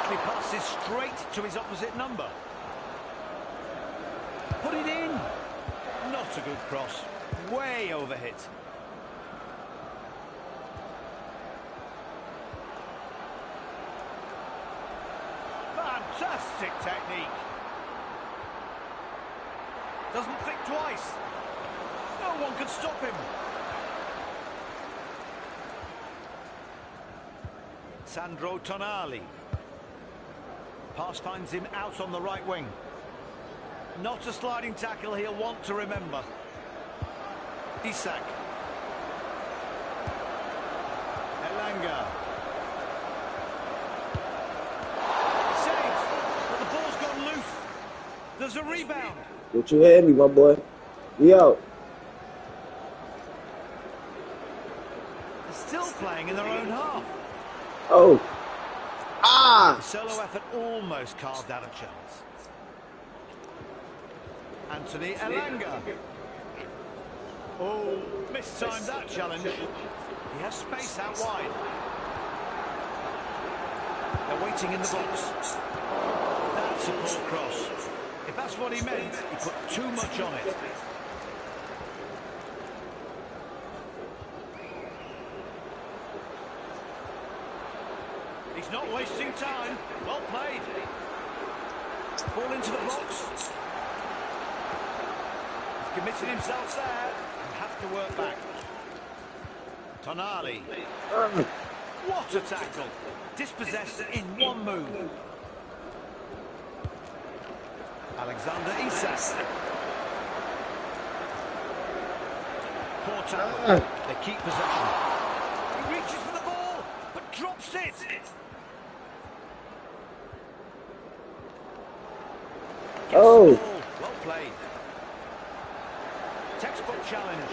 quickly passes straight to his opposite number. Put it in. Not a good cross. Way overhit. Fantastic technique. Doesn't think twice. No one can stop him. Sandro Tonali. Pass finds him out on the right wing. Not a sliding tackle he'll want to remember. Isak. Elanga. Saves, but the ball's gone loose. There's a rebound. Don't you hear me, my boy? We out. They're still playing in their own half. Oh. Ah! The solo effort almost carved out a chance. Anthony Elanga. Oh, mistimed that challenge. He has space out wide. They're waiting in the box. That's a poor cross. If that's what he meant, he put too much on it. He's not wasting time. Well played. Ball into the box. He's committed himself there. He'll have to work back. Tonali. What a tackle. Dispossessed in one move. Alexander Isak. Poor tackle. They keep possession. He reaches for the ball, but drops it. Oh. Well played. Textbook challenge.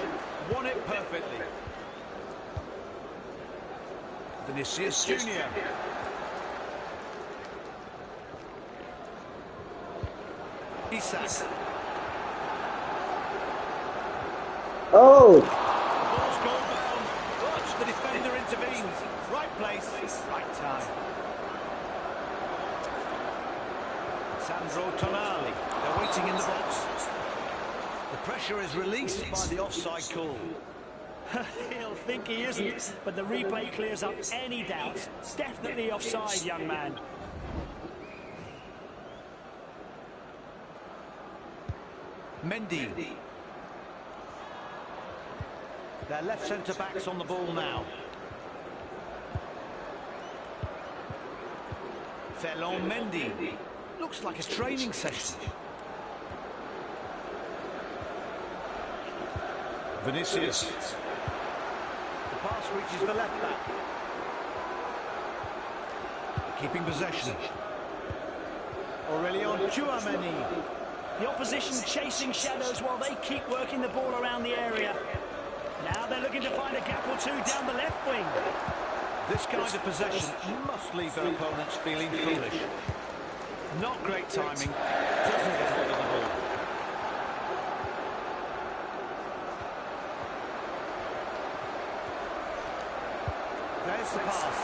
Won it perfectly. Vinicius Junior. Isak. Oh. The ball's gone down, but the defender intervenes. Right place, right time. Sandro Tonali. They're waiting in the box. The pressure is released by the offside call. He'll think he isn't, but the replay clears up any doubt. Definitely offside, young man. Mendy. Their left centre-back's on the ball now. Ferland Mendy. Looks like a training session. Vinicius. The pass reaches the left back. Keeping possession. Aurélien Tchouameni. The opposition chasing shadows while they keep working the ball around the area. Now they're looking to find a gap or two down the left wing. This kind of possession must leave their opponents feeling foolish. Not great timing. Doesn't get hold of the ball. There's the pass.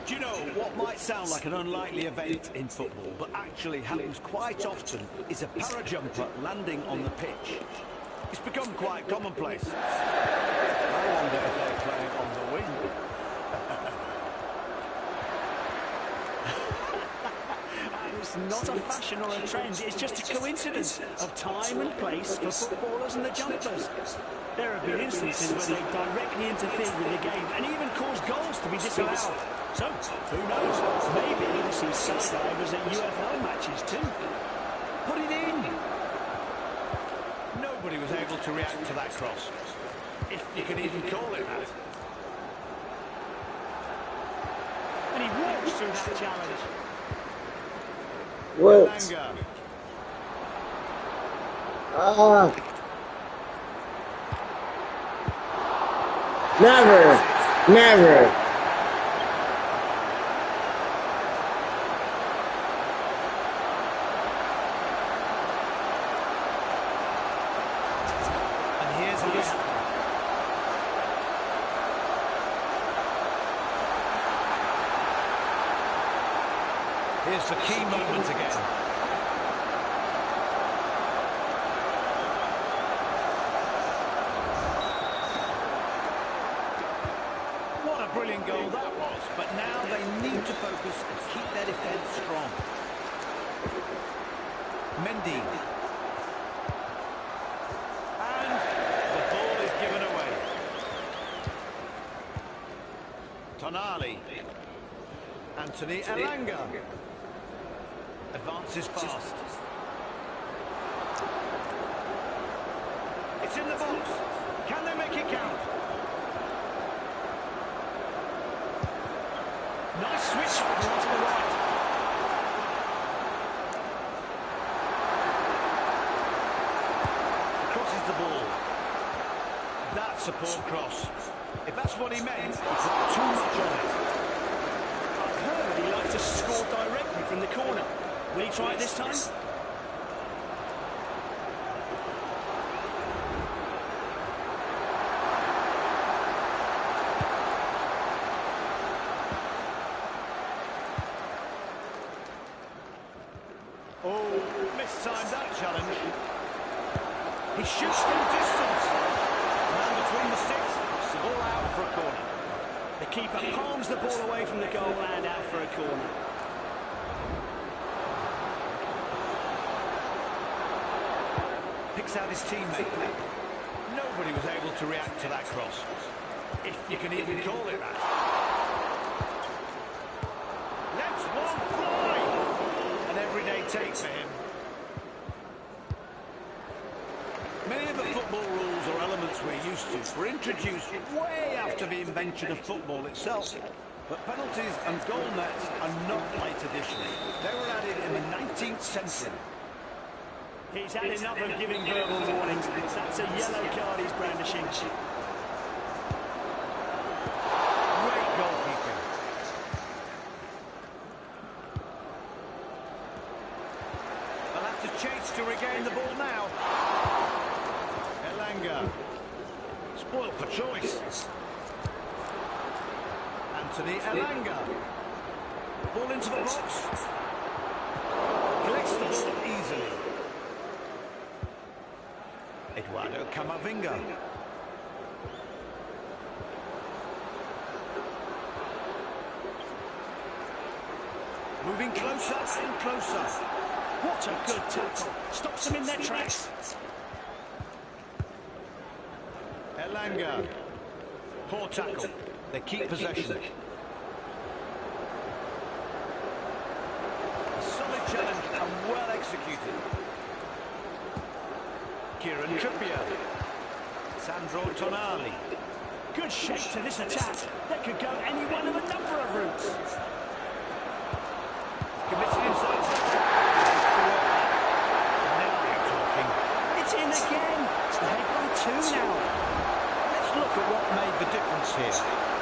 Do you know, what might sound like an unlikely event in football, but actually happens quite often, is a para-jumper landing on the pitch. It's become quite commonplace. I wonder if they're playing on the wing. It's not a fashion or a trend, it's just a coincidence of time and place for footballers and the jumpers. There have been instances where they've directly interfered with the game and even caused goals to be disallowed. So, who knows? Maybe we'll see skydivers at UFL matches too. Put it in! Nobody was able to react to that cross. If you can even call it that. And he walks through that challenge. What? Elanga. Ah. Never. Never. Here's the key moment again. What a brilliant goal that was, but now they need to focus and keep their defence strong. Mendy. And the ball is given away. Tonali. Anthony Elanga. Advances fast. It's in the box. Can they make it count? Nice switch over to the right. Crosses the ball. That's a poor cross. If that's what he meant, he put too much on it. I've heard he likes to score directly from the corner. Will he try it this time? Oh, mistimed that challenge. He shoots from distance. Man between the six, it's the ball out for a corner. The keeper palms the ball away from the goal and out for a corner. Picks out his teammate. Nobody was able to react to that cross, if you can even call it that. Let's one fly! An everyday take for him. Many of the football rules or elements we're used to were introduced way after the invention of football itself. But penalties and goal nets are not late additions. They were added in the 19th century. He's had enough of giving verbal warnings. That's a yellow card he's brandishing. Great goalkeeping. They'll have to chase to regain the ball now. Elanga. Spoiled for choice. Anthony Elanga. Ball into the box. Collects the ball easily. Eduardo Camavinga. Moving closer and closer. What a good tackle. Stops them in their tracks. Elanga. Poor tackle. They keep possession. A solid challenge and well executed. Kieran Trippier. Sandro Tonali. Good shape to this attack. That could go any one of a number of routes. Committed inside. Now you're talking. It's in again. Ahead by two now. Let's look at what made the difference here.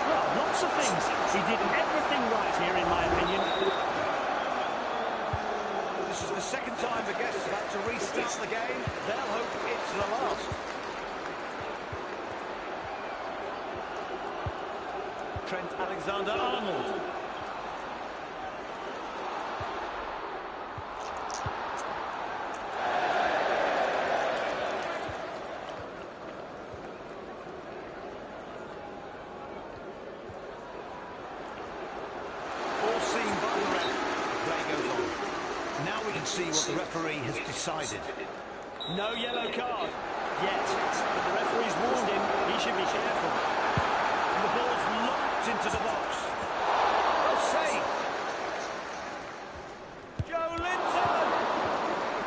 Well, lots of things. He did everything right here, in my opinion. This is the second time the guests have had to restart the game. They'll hope it's the last. Trent Alexander-Arnold. See what the referee has decided. No yellow card yet, but the referee's warned him. He should be careful. And the ball's locked into the box. Well saved. Joe Linton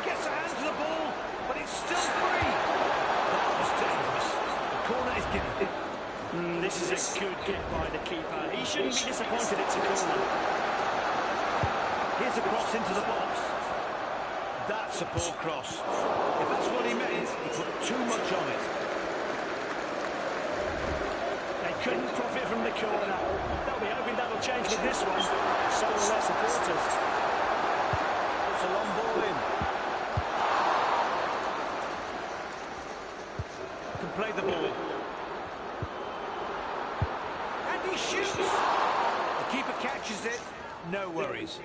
gets a hand to the ball, but it's still free. That was dangerous. The corner is given. This is a good get by the keeper. He shouldn't be disappointed it's a corner. Here's a cross into the box. That's a poor cross. If that's what he meant, he put too much on it. They couldn't profit from the corner. They'll be hoping that'll change with this one. So will their supporters. Puts a long ball in. Can play the ball. And he shoots! The keeper catches it. No worries.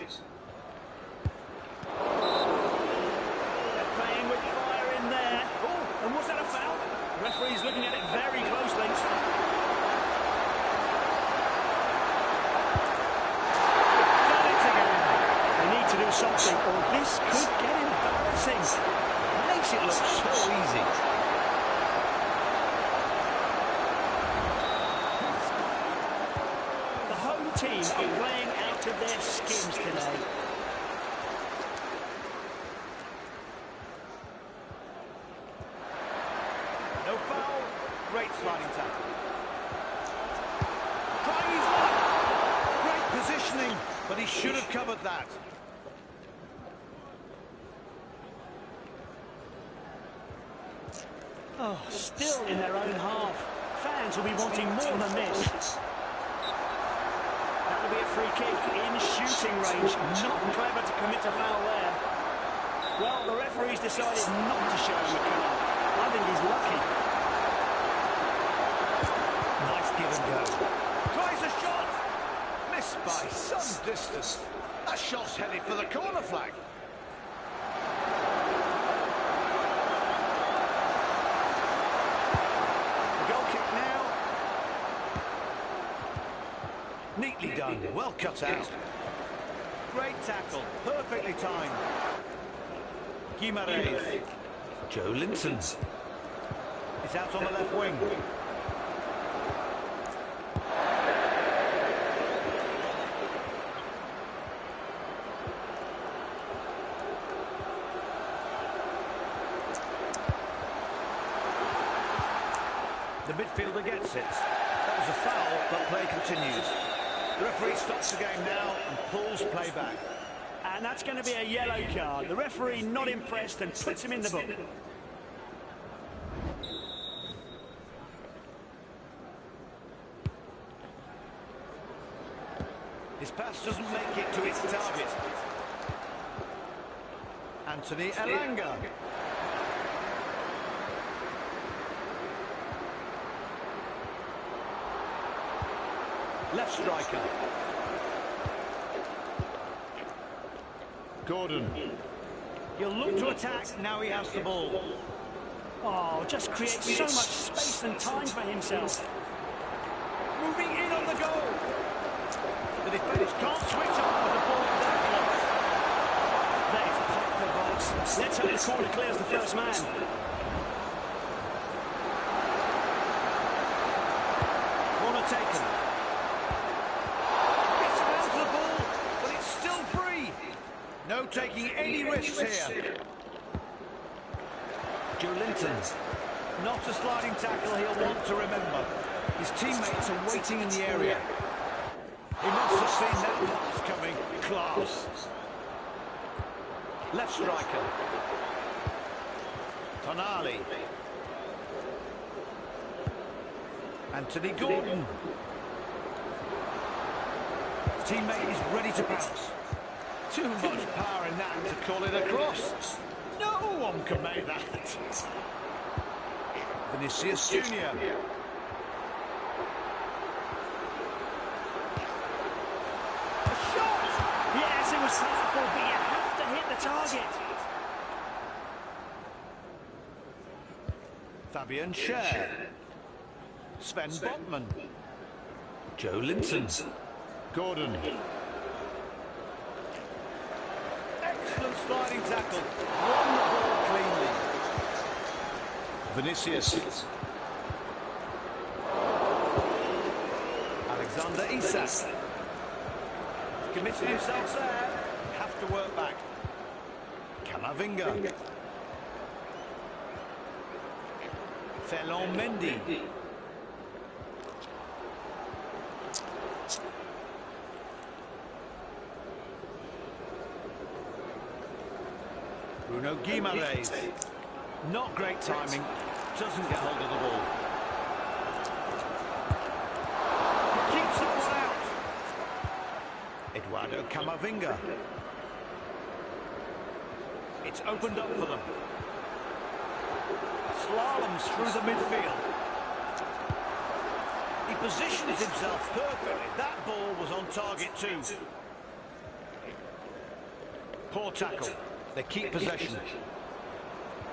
team are playing out of their skins today. No foul. Great sliding tackle. Trying his luck. Great positioning, but he should have covered that. Oh, still in their own half. Fans will be wanting more than this. That'll be a free kick in shooting range. Not clever to commit a foul there. Well, the referee's decided not to show him a card. I think he's lucky. Nice give and go. Tries a shot. Missed by some distance. That shot's headed for the corner flag. Neatly done, well cut out. Great tackle, perfectly timed. Guimaraes. Joe Linton. It's out on the left wing. The midfielder gets it. That was a foul, but play continues. The referee stops the game now and pulls play back. And that's going to be a yellow card. The referee not impressed and puts him in the book. His pass doesn't make it to its target. Anthony Elanga. Left striker. Gordon. He'll look to attack, now he has the ball. Oh, just creates so much space and time for himself. Moving in on the goal. The defenders can't switch on with the ball that close. They've popped the box. Let's hope the corner clears the first man. Corner taken. No taking any risks here. Joe Linton. Not a sliding tackle he'll want to remember. His teammates are waiting in the area. He must have seen that pass coming. Class. Left striker. Tonali. Anthony Gordon. His teammate is ready to pounce. Too much power in that to call it a cross. No one can make that. Vinicius Junior. A shot! Yes, it was powerful, but you have to hit the target. Fabian Schär. Sven Botman. Joe Linton. Gordon. Excellent sliding tackle. Won the ball cleanly. Vinicius. Alexander Isak. Committed himself there. Have to work back. Camavinga. Ferland Mendy. Bruno Guimaraes. Not great timing. Doesn't get hold of the ball. Keeps that one out. Eduardo Camavinga. It's opened up for them. Slaloms through the midfield. He positions himself perfectly. That ball was on target too. Poor tackle. They keep possession.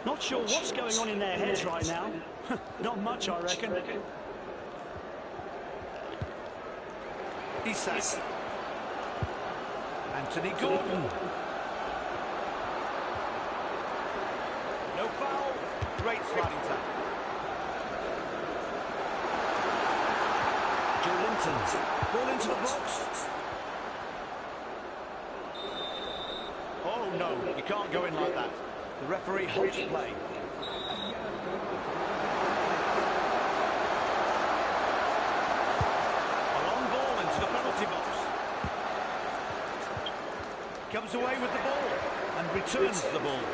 Not sure what's going on in their heads right now. Not much, I reckon. Isak. Anthony Gordon. No foul. Great sliding tackle. Joe Joelinton. Ball into the box. Oh no, you can't go in like that. The referee halts play. A long ball into the penalty box. Comes away with the ball and returns the ball.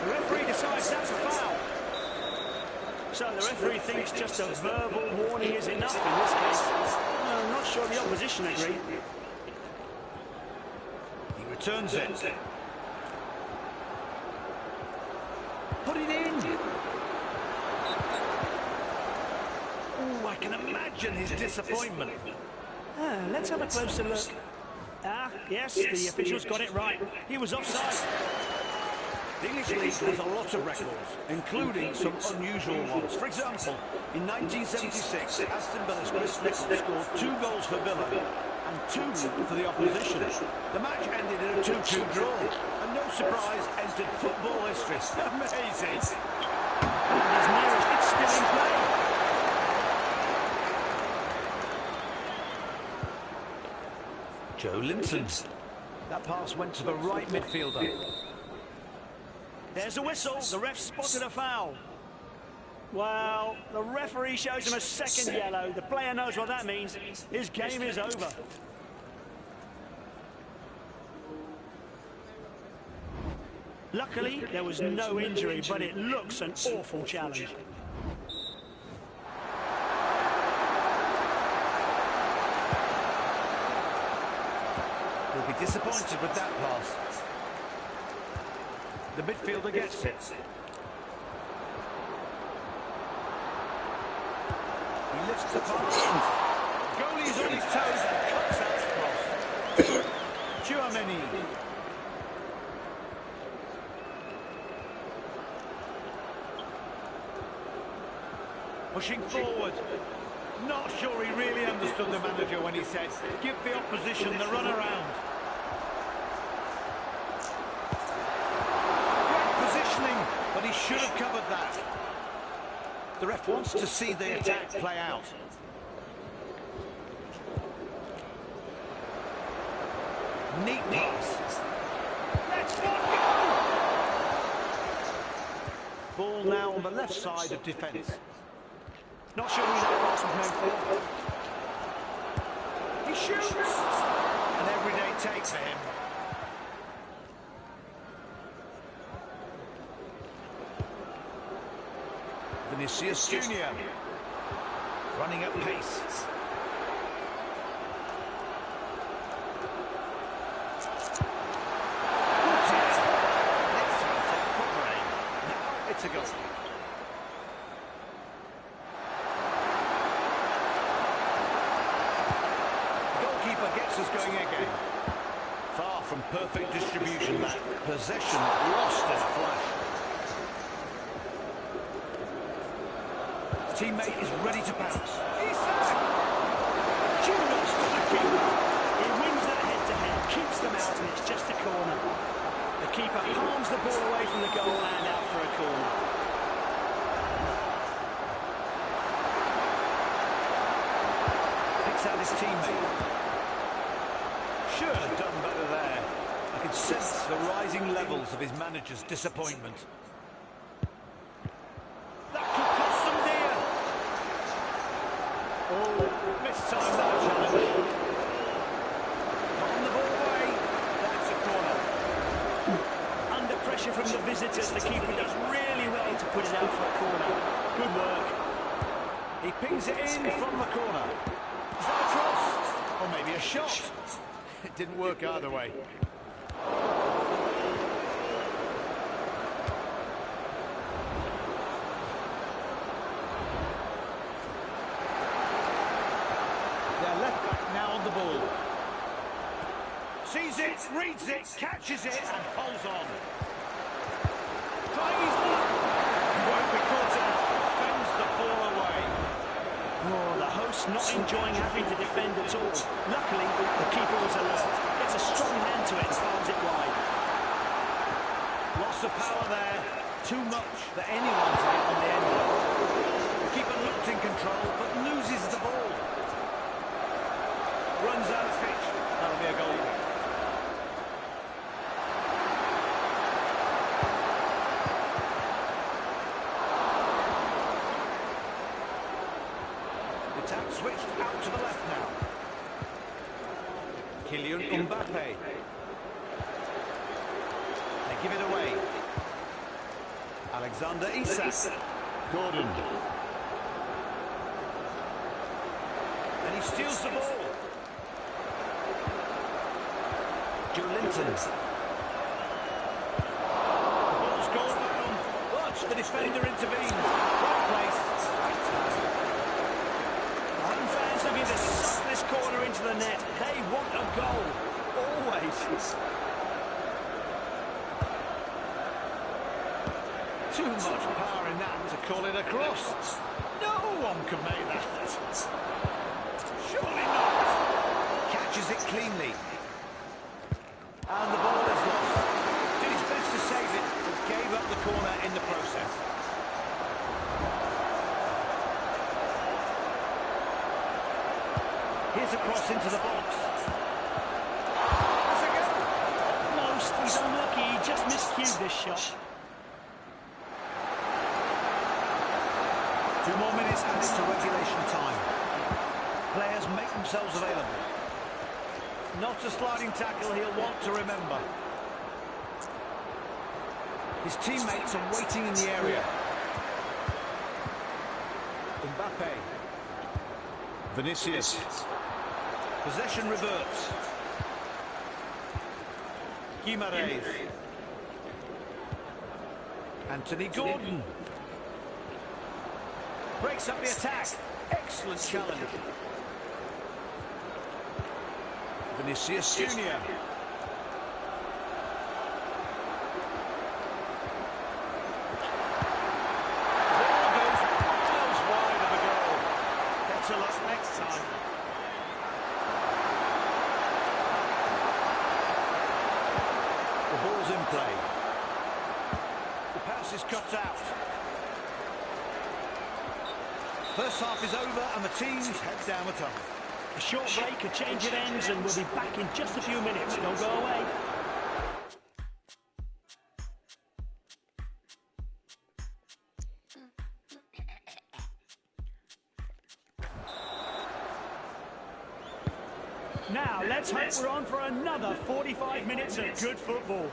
The referee decides that's a foul. So the referee thinks just a verbal warning is enough in this case. I'm not sure the opposition agree. He returns it. Put it in. Oh, I can imagine his disappointment. Let's have a closer look. Yes, the officials got it right. He was offside. The English League has a lot of records, including some unusual ones. For example, in 1976, Aston Villa's Chris Nichols scored 2 goals for Villa and 2 for the opposition. The match ended in a 2-2 draw, and no surprise, entered football history. Amazing! As near as it's still in play. Joelinton. That pass went to the right midfielder. There's a whistle. The ref spotted a foul. Well, the referee shows him a second yellow. The player knows what that means. His game is over. Luckily, there was no injury, but it looks an awful challenge. He'll be disappointed with that pass. The midfielder gets it. He lifts the pass. Goalie's on his toes and cuts out the cross. Tchouaméni. Pushing forward. Not sure he really understood the manager when he said, give the opposition the run around. But he should have covered that. The ref wants to see the attack play out. Neat pass. Let's go! Ball now on the left side of defence. Not sure who that pass was meant for. He shoots! An everyday take for him. Vinicius Junior running at pace. Now it's a goal. The goalkeeper gets us going again. Far from perfect distribution, that possession lost in a flash. Teammate is ready to bounce. Kudos to the keeper. He wins that head-to-head, keeps them out, and it's just a corner. The keeper palms the ball away from the goal and out for a corner. Picks out his teammate. Should have done better there. I could sense the rising levels of his manager's disappointment. Mistime that challenge. On the ball away. That's a corner. Under pressure from the visitors, the keeper does really well to put it out for a corner. Good work. He pings it in from the corner. Is that a cross? Or maybe a shot? It didn't work either way. Ball. Sees it, reads it, catches it and holds on. Trying his luck. Won't be caught out. Fends the ball away. Oh, the host not enjoying having to defend at all. Luckily, the keeper was alert. Gets a strong hand to it and palms it wide. Lots of power there. Too much for anyone to get on the end of. The keeper looks in control, but loses the ball. Runs out of pitch. That'll be a goal. The attack switched out to the left now. Kylian Mbappe. They give it away. Alexander Isak. Gordon. And he steals the ball. Joe Linton. The ball's gone down, but the defender intervenes. Right place, right time. Home fans looking to suck this corner into the net. They want a goal. Always. Too much power in that to call it a cross. No one can make that. Surely not. Catches it cleanly. And the ball is lost. Did his best to save it, but gave up the corner in the process. Here's a cross into the box. That's a goal. Most, he's unlucky. He just miscued this shot. 2 more minutes added to regulation time. Players make themselves available. Not a sliding tackle he'll want to remember. His teammates are waiting in the area. Mbappe. Vinicius. Possession reverts. Guimarães. Anthony Gordon. Breaks up the attack. Excellent challenge. Vinicius Junior. Ball goes miles wide of a goal. Better luck next time. The ball's in play. The pass is cut out. First half is over and the teams head down the tunnel. A short break, a change of ends, and we'll be back in just a few minutes. Don't go away. Now, let's hope we're on for another 45 minutes of good football.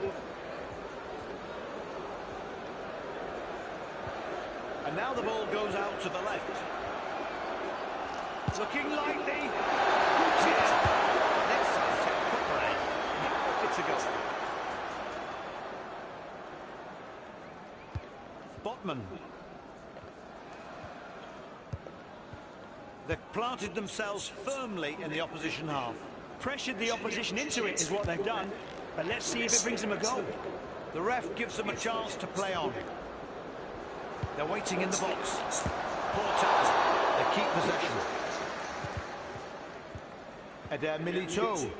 And now the ball goes out to the left. Looking lightly. Next time, Cooperate. Now it's a goal. Botman. They've planted themselves firmly in the opposition half. Pressured the opposition into it is what they've done. But let's see if it brings them a goal. The ref gives them a chance to play on. They're waiting in the box. Poor tackle. They keep possession. Eder Milito.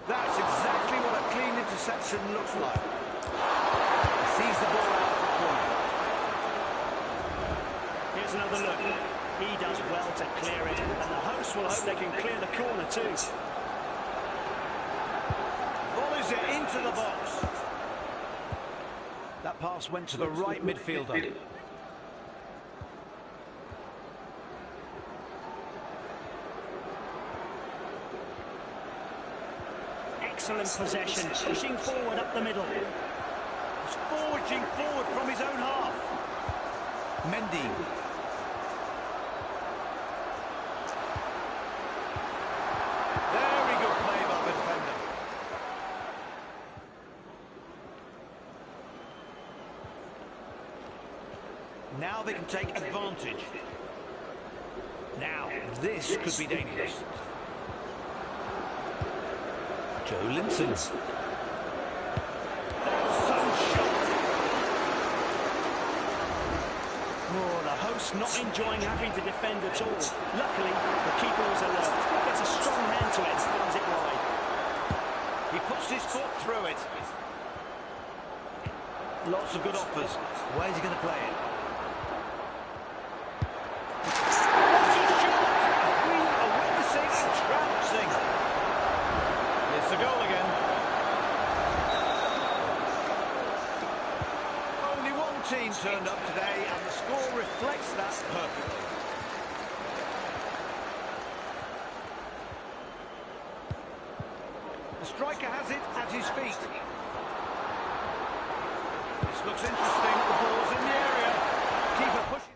That's exactly what a clean interception looks like. He sees the ball out of the corner. Here's another look. He does well to clear it, and the hosts will hope they can clear the corner too. Volleys it into the box. That pass went to the right midfielder. Excellent possession, pushing forward up the middle. He's forging forward from his own half. Mendy. Very good play by the defender. Now they can take advantage. Now, this could be dangerous. Joe Linton. So shot. Oh, the host not enjoying having to defend at all. Luckily, the keeper was alert. Gets a strong hand to it and finds it wide. He puts his his foot through it. Lots of good offers. Where's he going to play it? What a shot! We are witnessing a trouncing. It's a goal again. Only one team turned up today, and the score reflects that perfectly. The striker has it at his feet. This looks interesting. The ball's in the area. Keeper pushing.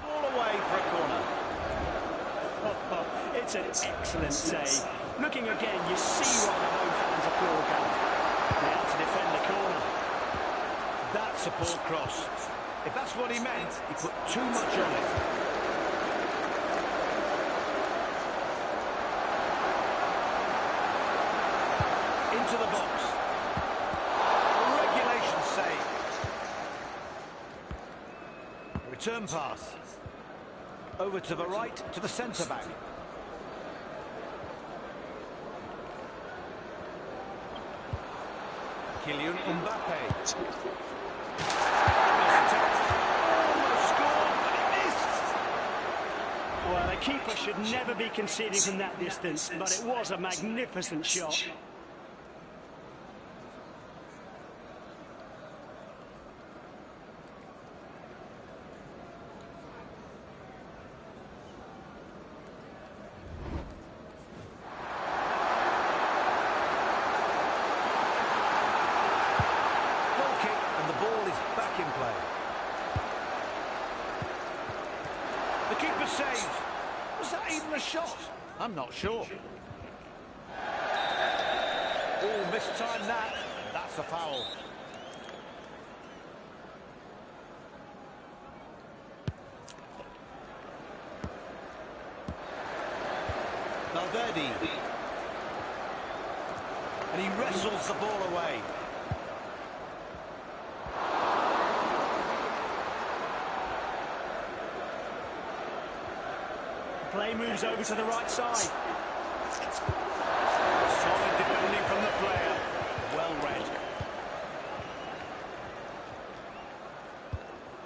Ball away for a corner. It's an excellent save. Looking again, you see why the home fans applaud that. Now to defend the corner. That's a poor cross. If that's what he meant, he put too much on it. Into the box. A regulation save. Return pass. Over to the right, to the centre-back. Kylian Mbappe. Almost scored, but he missed. Well, the keeper should never be conceding from that distance, but it was a magnificent shot. The keeper saves. Was that even a shot? I'm not sure. Oh, mistimed that. That's a foul. Valverde. And he wrestles the ball away. Play moves over to the right side. Solid defending from the player. Well read.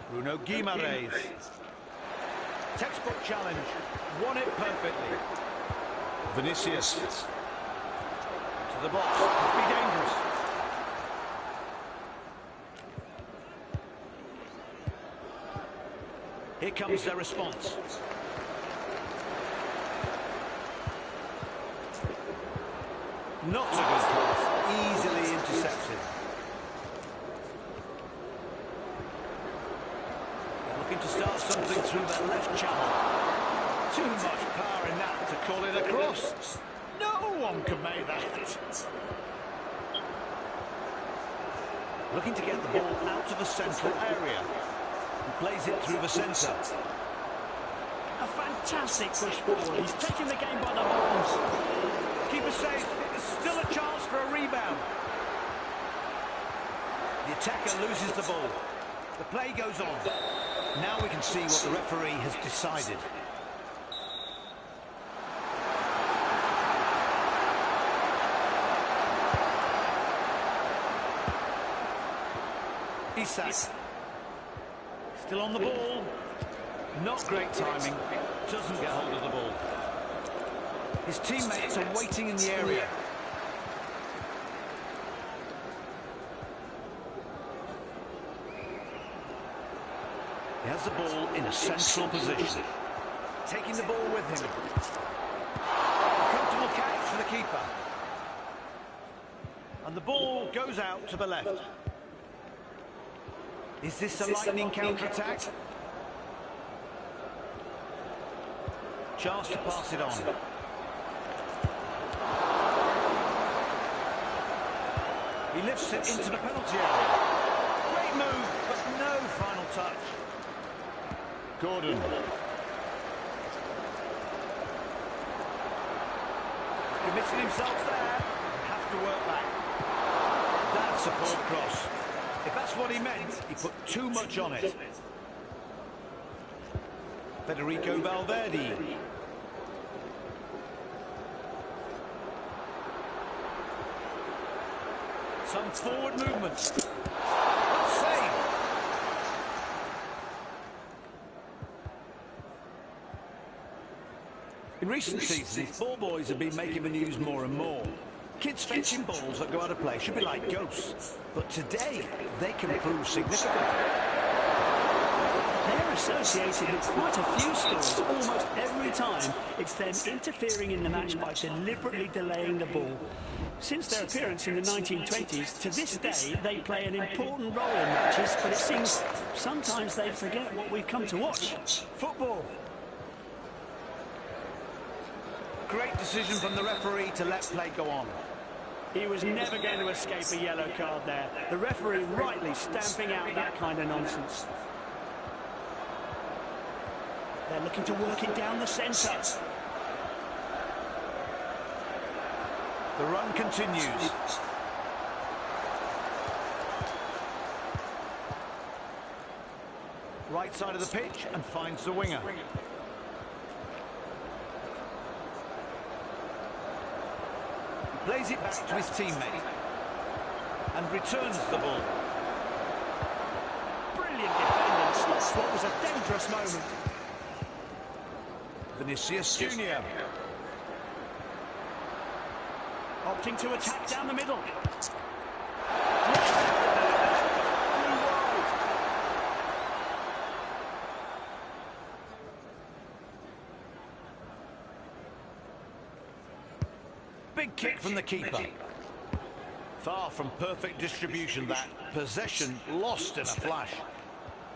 Bruno Guimaraes. Textbook challenge. Won it perfectly. Vinicius. To the box. Could be dangerous. Here comes their response. Not a good pass, easily intercepted. They're looking to start something through their left channel. Too much power in that to call it a cross. No one can make that. Looking to get the ball out of the central area. He plays it through the centre. A fantastic push forward. He's taking the game by the horns. Keeper safe. There's still a chance for a rebound. The attacker loses the ball. The play goes on. Now we can see what the referee has decided. Isak. Still on the ball. Not great timing. Doesn't get hold of the ball. His teammates are waiting in the area. He has the ball in a central position. Taking the ball with him. Comfortable catch for the keeper. And the ball goes out to the left. Is this a lightning counter-attack? Chance to pass it on. He lifts it into the penalty area. Great move, but no final touch. Gordon. Committing himself there. Have to work back. That's a poor cross. If that's what he meant, he put too much on it. Federico Valverde. Some forward movement. Save. In recent seasons, ball boys have been making the news more and more. Kids fetching balls that go out of play should be like ghosts, but today they can prove significant. They're associated with quite a few stories. Almost every time, it's them interfering in the match by deliberately delaying the ball. Since their appearance in the 1920s, to this day, they play an important role in matches, but it seems sometimes they forget what we've come to watch. Football. Great decision from the referee to let play go on. He was never going to escape a yellow card there. The referee rightly stamping out that kind of nonsense. They're looking to work it down the centre. The run continues. Right side of the pitch and finds the winger. Plays it back to his teammate and returns the ball. Brilliant defending, stops what was a dangerous moment. Vinicius Junior. Opting to attack down the middle. Big kick from the keeper. Far from perfect distribution, that. Possession lost in a flash.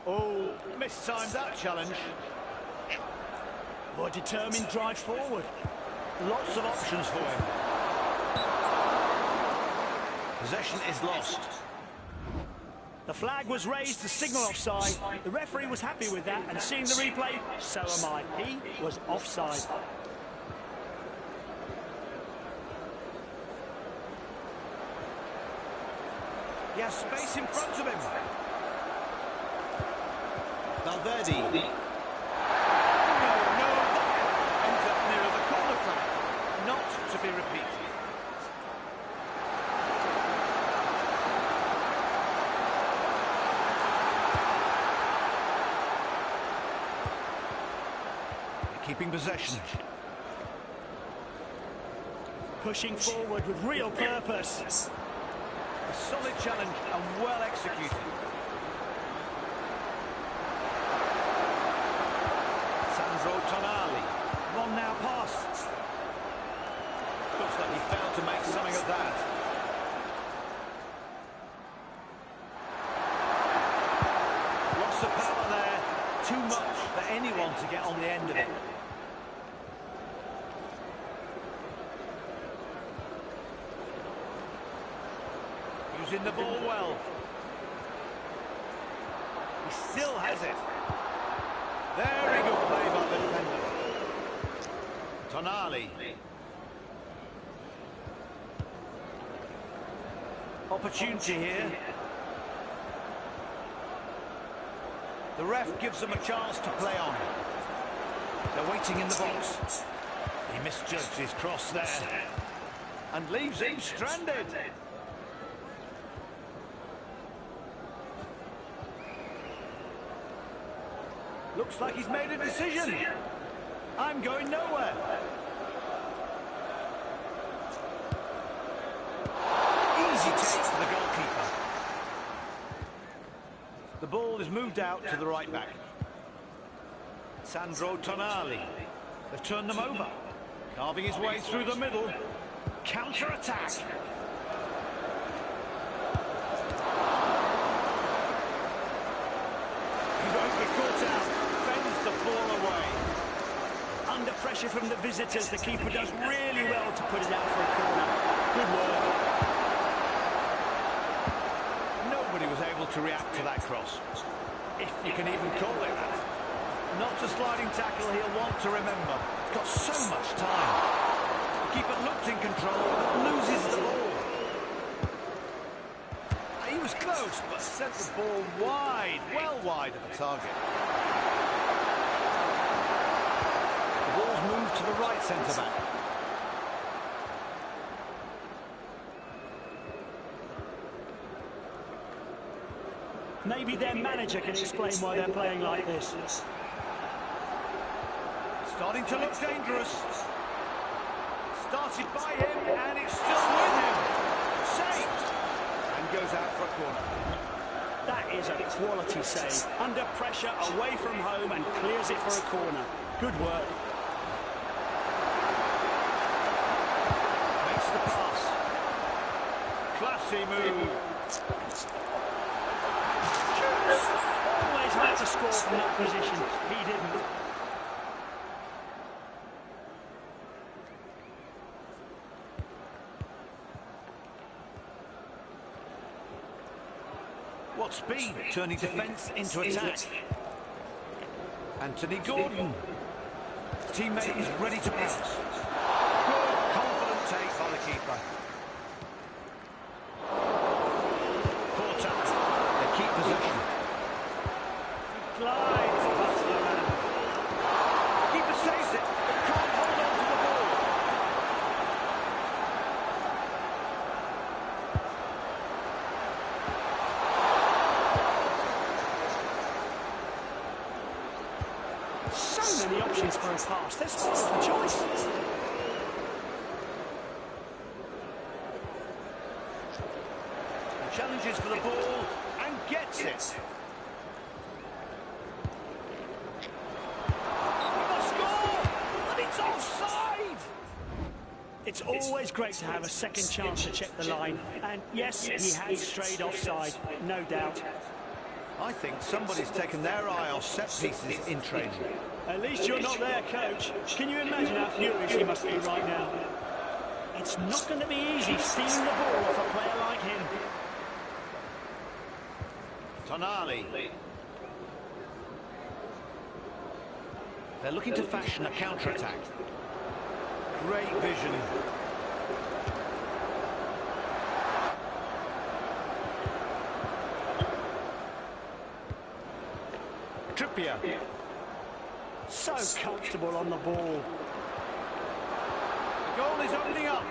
Oh, mistimed that challenge. A determined drive forward. Lots of options for him. Possession is lost. The flag was raised to signal offside. The referee was happy with that, and seeing the replay, so am I. He was offside. He has space in front of him. Valverde. No, ends up nearer the corner flag. Not to be repeated. Keeping possession. Pushing forward with real purpose. A solid challenge and well executed. Sandro Tonali. One now past. Looks like he failed to make something of that. Lots of power there. Too much for anyone to get on the end of it. Using the ball well. He still has it. Very good play by the defender. Tonali. Opportunity here. The ref gives them a chance to play on. They're waiting in the box. He misjudged his cross there and leaves him stranded. Looks like he's made a decision. I'm going nowhere. Easy take for the goalkeeper. The ball is moved out to the right back. Sandro Tonali. They've turned them over. Carving his way through the middle. Counter-attack. He won't be caught out. Fends the ball away. Under pressure from the visitors, the keeper does really well to put it out for a corner. Good work. Nobody was able to react to that cross, if you can even call it that. Not a sliding tackle he'll want to remember. He's got so much time. The keeper looked in control, loses the ball. He was close, but sent the ball wide, well wide of the target. has moved to the right centre-back. Maybe their manager can explain why they're playing like this. Starting to look dangerous. Started by him, and it's still with him. Saved. And goes out for a corner. That is a quality save. Under pressure, away from home, and clears it for a corner. Good work. Makes the pass. Classy move. Always had to score from that position. He didn't. What speed, turning defence into attack. Anthony Gordon. His teammate is ready to pounce. Good, confident take by the keeper. Poor tackle. They keep possession. Glides past the man. Keeper saves it, but can't hold on to the ball. So many options for a pass. They're spoiled for choice. He challenges for the ball and gets it. He must score, and it's offside. It's always great to have a second chance to check the line. And yes, he had strayed offside, no doubt. I think somebody's taken their eye off set pieces in training. At least you're not there, coach. Can you imagine how furious he must be right now? It's not going to be easy stealing the ball off a player like him. Tonali. They're looking to fashion a counter-attack. Great vision. Trippier. So comfortable on the ball. The goal is opening up.